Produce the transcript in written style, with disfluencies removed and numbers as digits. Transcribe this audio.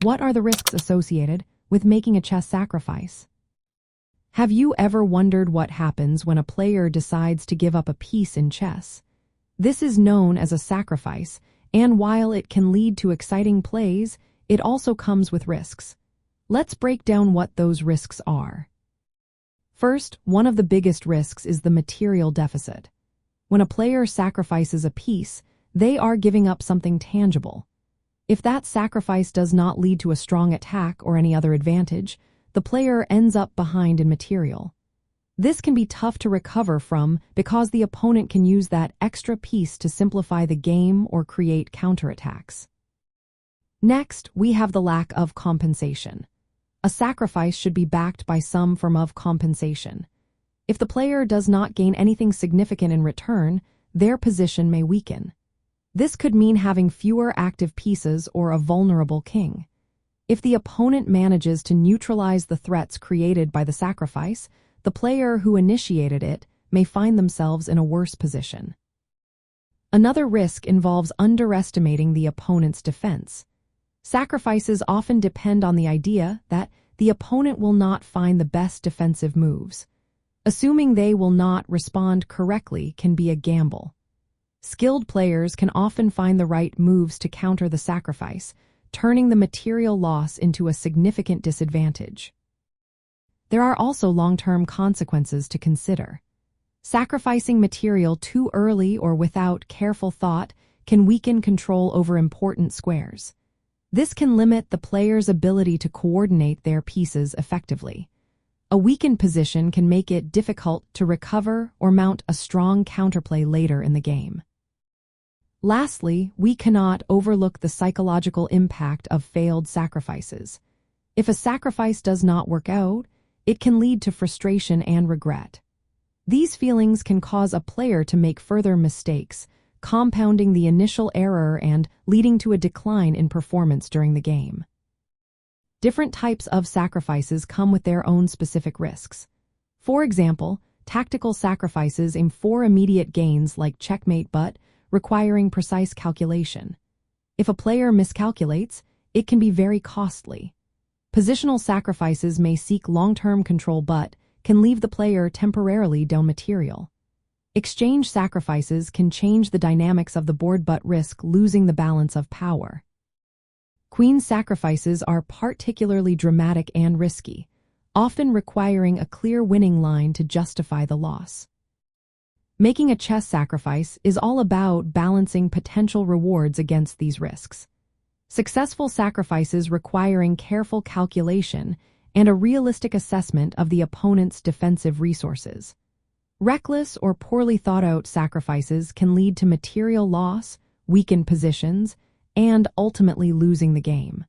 What are the risks associated with making a chess sacrifice? Have you ever wondered what happens when a player decides to give up a piece in chess? This is known as a sacrifice, and while it can lead to exciting plays, it also comes with risks. Let's break down what those risks are. First, one of the biggest risks is the material deficit. When a player sacrifices a piece, they are giving up something tangible. If that sacrifice does not lead to a strong attack or any other advantage, the player ends up behind in material. This can be tough to recover from because the opponent can use that extra piece to simplify the game or create counterattacks. Next, we have the lack of compensation. A sacrifice should be backed by some form of compensation. If the player does not gain anything significant in return, their position may weaken. This could mean having fewer active pieces or a vulnerable king. If the opponent manages to neutralize the threats created by the sacrifice, the player who initiated it may find themselves in a worse position. Another risk involves underestimating the opponent's defense. Sacrifices often depend on the idea that the opponent will not find the best defensive moves. Assuming they will not respond correctly can be a gamble. Skilled players can often find the right moves to counter the sacrifice, turning the material loss into a significant disadvantage. There are also long-term consequences to consider. Sacrificing material too early or without careful thought can weaken control over important squares. This can limit the player's ability to coordinate their pieces effectively. A weakened position can make it difficult to recover or mount a strong counterplay later in the game. Lastly, we cannot overlook the psychological impact of failed sacrifices. If a sacrifice does not work out, it can lead to frustration and regret. These feelings can cause a player to make further mistakes, compounding the initial error and leading to a decline in performance during the game. Different types of sacrifices come with their own specific risks. For example, tactical sacrifices aim for immediate gains like checkmate but requiring precise calculation. If a player miscalculates, it can be very costly. Positional sacrifices may seek long-term control but can leave the player temporarily down material. Exchange sacrifices can change the dynamics of the board but risk losing the balance of power. Queen sacrifices are particularly dramatic and risky, often requiring a clear winning line to justify the loss. Making a chess sacrifice is all about balancing potential rewards against these risks. Successful sacrifices requiring careful calculation and a realistic assessment of the opponent's defensive resources. Reckless or poorly thought-out sacrifices can lead to material loss, weakened positions, and ultimately losing the game.